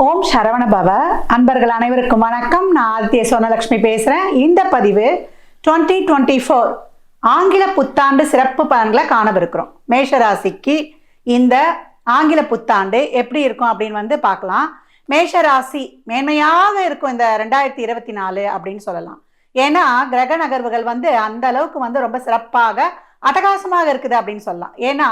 ஓம் சரவண பவ. அன்பர்கள் அனைவருக்கும் வணக்கம். நான் ஆதித்ய சோனலட்சுமி பேசுகிறேன். இந்த பதிவு 2024 ஆங்கில புத்தாண்டு சிறப்பு பலன்களை காணவிருக்கிறோம். மேஷராசிக்கு இந்த ஆங்கில புத்தாண்டு எப்படி இருக்கும் அப்படின்னு பார்க்கலாம். மேஷராசி மேன்மையாக இருக்கும் இந்த 2024 அப்படின்னு சொல்லலாம். ஏன்னா கிரக நகர்வுகள் அந்த அளவுக்கு ரொம்ப சிறப்பாக அட்டகாசமாக இருக்குது அப்படின்னு சொல்லலாம். ஏன்னா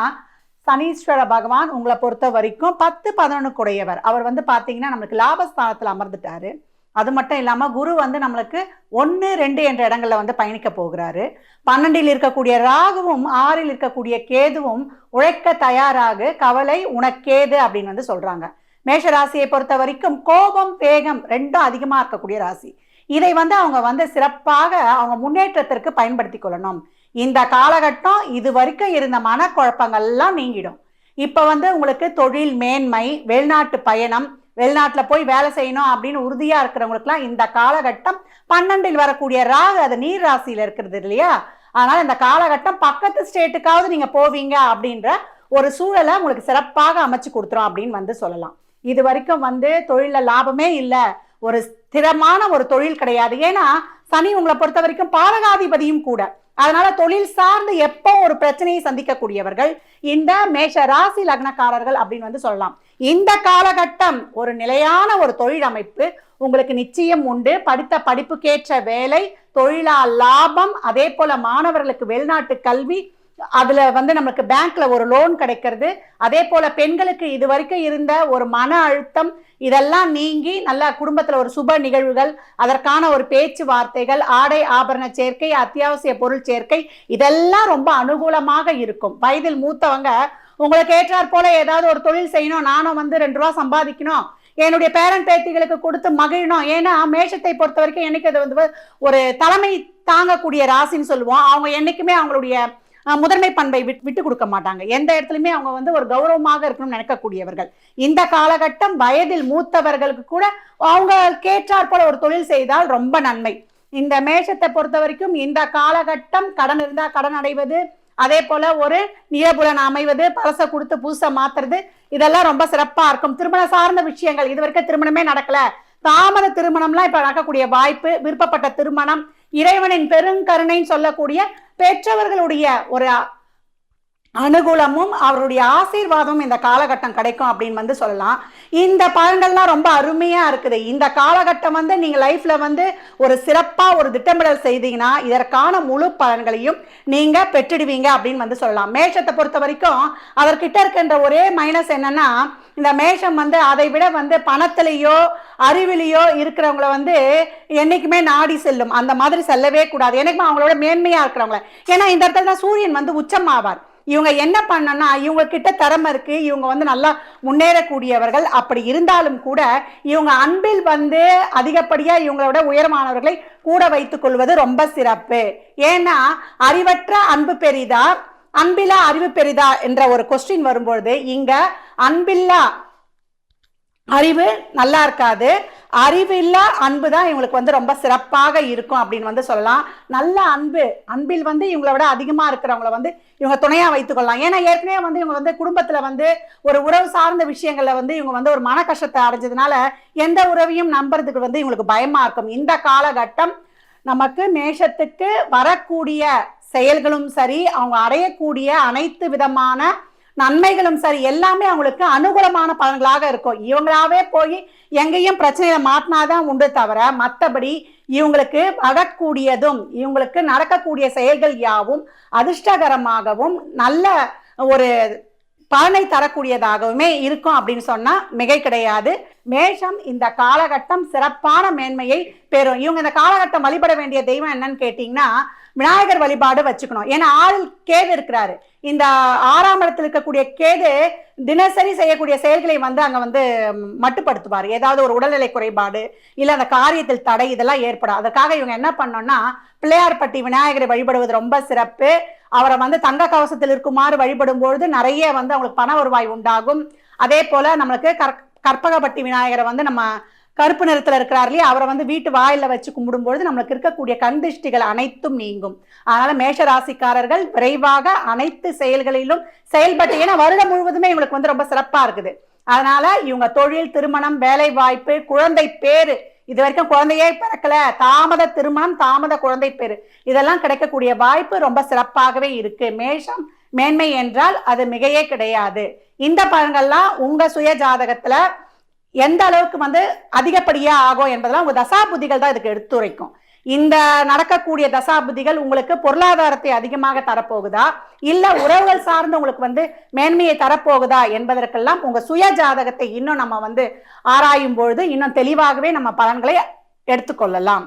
சனீஸ்வர பகவான் உங்களை பொறுத்த வரைக்கும் 10-11 உடையவர். அவர் பாத்தீங்கன்னா நம்மளுக்கு லாபஸ்தானத்துல அமர்ந்துட்டாரு. அது மட்டும் இல்லாம குரு நம்மளுக்கு 1-2 என்ற இடங்கள்ல பயணிக்க போகிறாரு. 12 இருக்கக்கூடிய ராகுவும் 6 இருக்கக்கூடிய கேதுவும் உழைக்க தயாராக, கவலை உனக்கேது அப்படின்னு சொல்றாங்க. மேஷ ராசியை பொறுத்த வரைக்கும் கோபம் வேகம் ரெண்டும் அதிகமா இருக்கக்கூடிய ராசி. இதை அவங்க சிறப்பாக அவங்க முன்னேற்றத்திற்கு பயன்படுத்தி கொள்ளணும். இந்த காலகட்டம் இது வரைக்கும் இருந்த மனக்குழப்பங்கள்லாம் நீங்கிடும். இப்ப உங்களுக்கு தொழில் மேன்மை, வெளிநாட்டு பயணம், வெளிநாட்டுல போய் வேலை செய்யணும் அப்படின்னு உறுதியா இருக்கிறவங்களுக்குலாம் இந்த காலகட்டம் 12 வரக்கூடிய ராகு, அது நீர் ராசியில இருக்கிறது இல்லையா, அதனால இந்த காலகட்டம் பக்கத்து ஸ்டேட்டுக்காவது நீங்க போவீங்க அப்படின்ற ஒரு சூழலை உங்களுக்கு சிறப்பாக அமைச்சு கொடுத்துரும் அப்படின்னு சொல்லலாம். இது வரைக்கும் தொழில லாபமே இல்லை, ஒரு ஸ்திரமான ஒரு தொழில் கிடையாது. ஏன்னா சனி உங்களை பொறுத்த வரைக்கும் பாதகாதிபதியும் கூட. அதனால தொழில் சார்ந்து எப்போ ஒரு பிரச்சனையை சந்திக்கக்கூடியவர்கள் இந்த மேஷ ராசி லக்னக்காரர்கள் அப்படின்னு சொல்லலாம். இந்த காலகட்டம் ஒரு நிலையான ஒரு தொழில் அமைப்பு உங்களுக்கு நிச்சயம் உண்டு. படித்த படிப்புக்கேற்ற வேலை, தொழிலால் லாபம், அதே போல மாணவர்களுக்கு வெளிநாட்டு கல்வி, அதுல நமக்கு பேங்க்ல ஒரு லோன் கிடைக்கிறது. அதே போல பெண்களுக்கு இது வரைக்கும் இருந்த ஒரு மன அழுத்தம் இதெல்லாம் நீங்கி நல்ல குடும்பத்துல ஒரு சுப நிகழ்வுகள், அதற்கான ஒரு பேச்சுவார்த்தைகள், ஆடை ஆபரண சேர்க்கை, அத்தியாவசிய பொருள் சேர்க்கை, இதெல்லாம் ரொம்ப அனுகூலமாக இருக்கும். வயதில் மூத்தவங்க உங்களுக்கு ஏற்றாற் போல ஏதாவது ஒரு தொழில் செய்யணும், நானும் 2 ரூபா சம்பாதிக்கணும், என்னுடைய பேரன் பேத்திகளுக்கு கொடுத்து மகிழணும். ஏன்னா மேஷத்தை பொறுத்த வரைக்கும் என்னைக்கு அது ஒரு தலைமை தாங்கக்கூடிய ராசின்னு சொல்லுவோம். அவங்க என்னைக்குமே அவங்களுடைய முதன்மை பண்பை விட்டு கொடுக்க மாட்டாங்க. எந்த இடத்துலயுமே அவங்க ஒரு கௌரவமாக இருக்கணும்னு நினைக்கக்கூடியவர்கள். இந்த காலகட்டம் வயதில் மூத்தவர்களுக்கு கூட அவங்க கேட்டாற் போல ஒரு தொழில் செய்தால் ரொம்ப நன்மை. இந்த மேஷத்தை பொறுத்த வரைக்கும் இந்த காலகட்டம் கடன் இருந்தா கடன் அடைவது, அதே போல ஒரு நிலபுலன் அமைவது, பழச கொடுத்து புதுசை மாத்துறது, இதெல்லாம் ரொம்ப சிறப்பா இருக்கும். திருமணம் சார்ந்த விஷயங்கள், இது வரைக்கும் திருமணமே நடக்கல, தாமத திருமணம்லாம் இப்ப நடக்கக்கூடிய வாய்ப்பு, விருப்பப்பட்ட திருமணம், இறைவனின் பெருங்கருணைன்னு சொல்லக்கூடிய பெற்றவர்களுடைய ஒரு அனுகூலமும் அவருடைய ஆசீர்வாதமும் இந்த காலகட்டம் கிடைக்கும் அப்படின்னு சொல்லலாம். இந்த பலன்கள்லாம் ரொம்ப அருமையா இருக்குது. இந்த காலகட்டம் நீங்க லைஃப்ல ஒரு சிறப்பா ஒரு திட்டமிடல் செய்தீங்கன்னா இதற்கான முழு பலன்களையும் நீங்க பெற்றுடுவீங்க அப்படின்னு சொல்லலாம். மேஷத்தை பொறுத்த வரைக்கும் அதற்கிட்ட இருக்கின்ற ஒரே மைனஸ் என்னன்னா, இந்த மேஷம் அதை விட பணத்திலேயோ அறிவிலையோ இருக்கிறவங்கள என்னைக்குமே நாடி செல்லும். அந்த மாதிரி செல்லவே கூடாது. என்னைக்குமே அவங்களோட மேன்மையா இருக்கிறவங்கள. ஏன்னா இந்த இடத்துல தான் சூரியன் உச்சமாவார். இவங்க என்ன பண்ணனா, இவங்க கிட்ட திறமை இருக்கு, இவங்க நல்லா முன்னேறக்கூடியவர்கள். அப்படி இருந்தாலும் கூட இவங்க அன்பில் அதிகப்படியா இவங்களோட உயரமானவர்களை கூட வைத்துக் கொள்வது ரொம்ப சிறப்பு. ஏன்னா அறிவற்ற அன்பு பெரிதா, அன்பில்லா அறிவு பெரிதா என்ற ஒரு கொஸ்டின் வரும்பொழுது இங்க அன்பில்லா அறிவு நல்லா இருக்காது, அறிவில்லா அன்பு தான் இவங்களுக்கு ரொம்ப சிறப்பாக இருக்கும் அப்படின்னு சொல்லலாம். நல்ல அன்பு, அன்பில் இவங்களை விட அதிகமா இருக்கிறவங்கள இவங்க துணையா வைத்துக் கொள்ளலாம். ஏன்னா ஏற்கனவே இவங்க குடும்பத்துல ஒரு உறவு சார்ந்த விஷயங்கள்ல இவங்க ஒரு மன கஷ்டத்தை அடைஞ்சதுனால எந்த உறவையும் நம்புறதுக்கு இவங்களுக்கு பயமா இருக்கும். இந்த காலகட்டம் நமக்கு மேஷத்துக்கு வரக்கூடிய செயல்களும் சரி, அவங்க அடையக்கூடிய அனைத்து விதமான நன்மைகளும் சரி, எல்லாமே அவங்களுக்கு அனுகூலமான பலன்களாக இருக்கும். இவங்களாவே போய் எங்கேயும் பிரச்சனையில மாட்டினாதான் உண்டு தவிர மற்றபடி இவங்களுக்கு வரக்கூடியதும் இவங்களுக்கு நடக்கக்கூடிய செயல்கள் யாவும் அதிர்ஷ்டகரமாகவும் நல்ல ஒரு பலனை தரக்கூடியதாகவுமே இருக்கும் அப்படின்னு சொன்னா மிகை கிடையாது. மேஷம் இந்த காலகட்டம் சிறப்பான மேன்மையை பெறும். இவங்க இந்த காலகட்டம் வழிபட வேண்டிய தெய்வம் என்னன்னு கேட்டீங்கன்னா விநாயகர் வழிபாடு வச்சுக்கணும். ஏன்னா 6 கேது இருக்கிறாரு. இந்த 6ஆம் இடத்துல இருக்கக்கூடிய கேது தினசரி செய்யக்கூடிய செயல்களை அங்க மட்டுப்படுத்துவார். ஏதாவது ஒரு உடல்நிலை குறைபாடு இல்ல அந்த காரியத்தில் தடை இதெல்லாம் ஏற்படும். அதற்காக இவங்க என்ன பண்ணோம்னா பிள்ளையார்பட்டி விநாயகரை வழிபடுவது ரொம்ப சிறப்பு. அவரை தங்க கவசத்தில் இருக்குமாறு வழிபடும் பொழுது நிறைய அவங்களுக்கு பண வருவாய் உண்டாகும். அதே போல நம்மளுக்கு கற்பகப்பட்டி விநாயகரை நம்ம கருப்பு நிறத்துல இருக்கிறார் இல்லையா, அவரை வீட்டு வாயில வச்சு கும்பிடும்பொழுது நம்மளுக்கு இருக்கக்கூடிய கண் திருஷ்டிகள் அனைத்தும் நீங்கும். அதனால மேஷ ராசிக்காரர்கள் விரைவாக அனைத்து செயல்களிலும் செயல்பட்டு, ஏன்னா வருடம் முழுவதுமே இவங்களுக்கு ரொம்ப சிறப்பா இருக்குது. அதனால இவங்க தொழில், திருமணம், வேலை வாய்ப்பு, குழந்தை பேரு, இது வரைக்கும் குழந்தையே பிறக்கல, தாமத திருமணம், தாமத குழந்தை பேரு, இதெல்லாம் கிடைக்கக்கூடிய வாய்ப்பு ரொம்ப சிறப்பாகவே இருக்கு. மேஷம் மேன்மை என்றால் அது மிகையே கிடையாது. இந்த பலன்கள்லாம் உங்க சுய ஜாதகத்துல எந்த அளவுக்கு அதிகப்படியா ஆகும் என்பதெல்லாம் உங்க தசா புத்திகள் தான் இதுக்கு எடுத்துரைக்கும். இந்த நடக்கக்கூடிய தசா புத்திகள் உங்களுக்கு பொருளாதாரத்தை அதிகமாக தரப்போகுதா, இல்ல உறவுகள் சார்ந்து உங்களுக்கு மேன்மையை தரப்போகுதா என்பதற்கெல்லாம் உங்க சுய ஜாதகத்தை இன்னும் நம்ம ஆராயும் பொழுது இன்னும் தெளிவாகவே நம்ம பலன்களை எடுத்துக்கொள்ளலாம்.